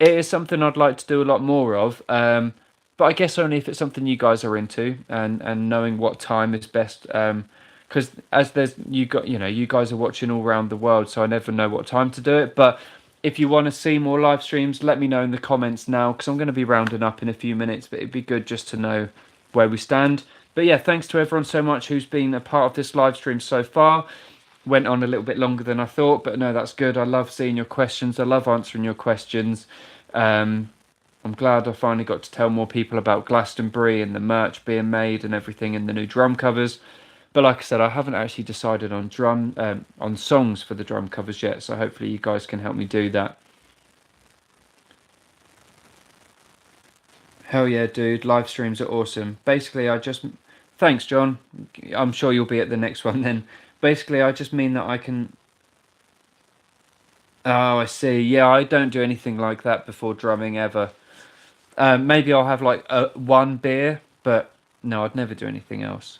It is something I'd like to do a lot more of. But I guess only if it's something you guys are into and knowing what time is best. Because as there's you guys are watching all around the world, so I never know what time to do it. But if you want to see more live streams, let me know in the comments now, because I'm going to be rounding up in a few minutes. But it'd be good just to know where we stand. But yeah, thanks to everyone so much who's been a part of this live stream so far. Went on a little bit longer than I thought, but no, that's good. I love seeing your questions. I love answering your questions. I'm glad I finally got to tell more people about Glastonbury and the merch being made and everything and the new drum covers. But like I said, I haven't actually decided on on songs for the drum covers yet, so hopefully you guys can help me do that. Hell yeah, dude. Live streams are awesome. Basically, thanks, John. I'm sure you'll be at the next one then. Basically, I just mean that I can... Oh, I see. Yeah, I don't do anything like that before drumming ever. Maybe I'll have like one beer, but no, I'd never do anything else.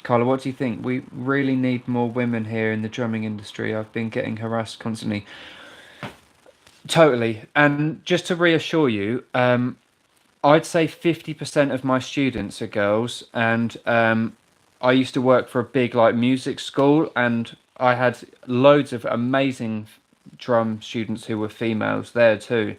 Carla, what do you think? We really need more women here in the drumming industry. I've been getting harassed constantly. Totally. And just to reassure you, I'd say 50% of my students are girls, and I used to work for a big like music school, and I had loads of amazing drum students who were females there too.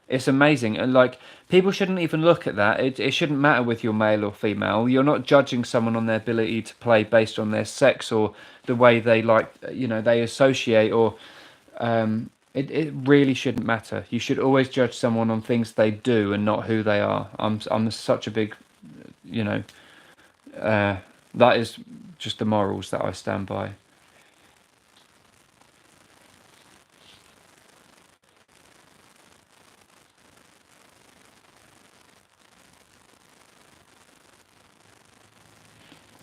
It's amazing, and like people shouldn't even look at that. It shouldn't matter with you're male or female. You're not judging someone on their ability to play based on their sex or the way they they associate or it really shouldn't matter. You should always judge someone on things they do and not who they are. I'm such a big, you know, that is just the morals that I stand by.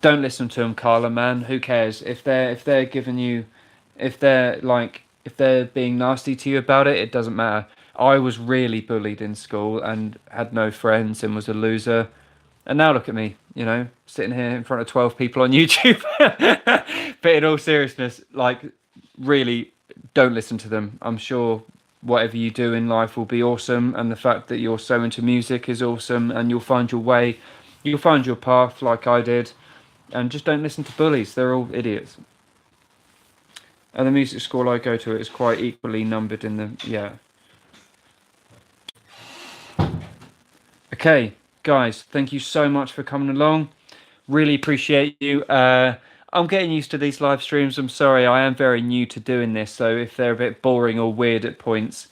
Don't listen to them, Carla, man. Who cares if they're giving you, if they're being nasty to you about it? It doesn't matter. I was really bullied in school and had no friends and was a loser. And now look at me, sitting here in front of 12 people on YouTube. But in all seriousness, like, really, don't listen to them. I'm sure whatever you do in life will be awesome. And the fact that you're so into music is awesome. And you'll find your way. You'll find your path like I did. And just don't listen to bullies. They're all idiots. And the music school I go to is quite equally numbered in the... Yeah. Okay, guys, thank you so much for coming along. Really appreciate you. I'm getting used to these live streams. I'm sorry, I am very new to doing this. So if they're a bit boring or weird at points,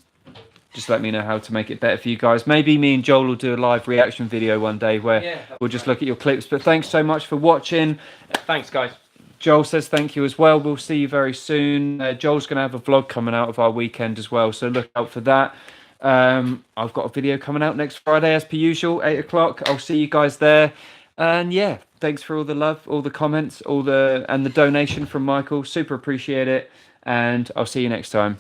just let me know how to make it better for you guys. Maybe me and Joel will do a live reaction video one day where we'll just look at your clips. But thanks so much for watching. Thanks, guys. Joel says thank you as well. We'll see you very soon. Joel's going to have a vlog coming out of our weekend as well, so look out for that. I've got a video coming out next Friday as per usual, 8 o'clock. I'll see you guys there. And yeah, thanks for all the love, all the comments, and the donation from Michael. Super appreciate it. And I'll see you next time.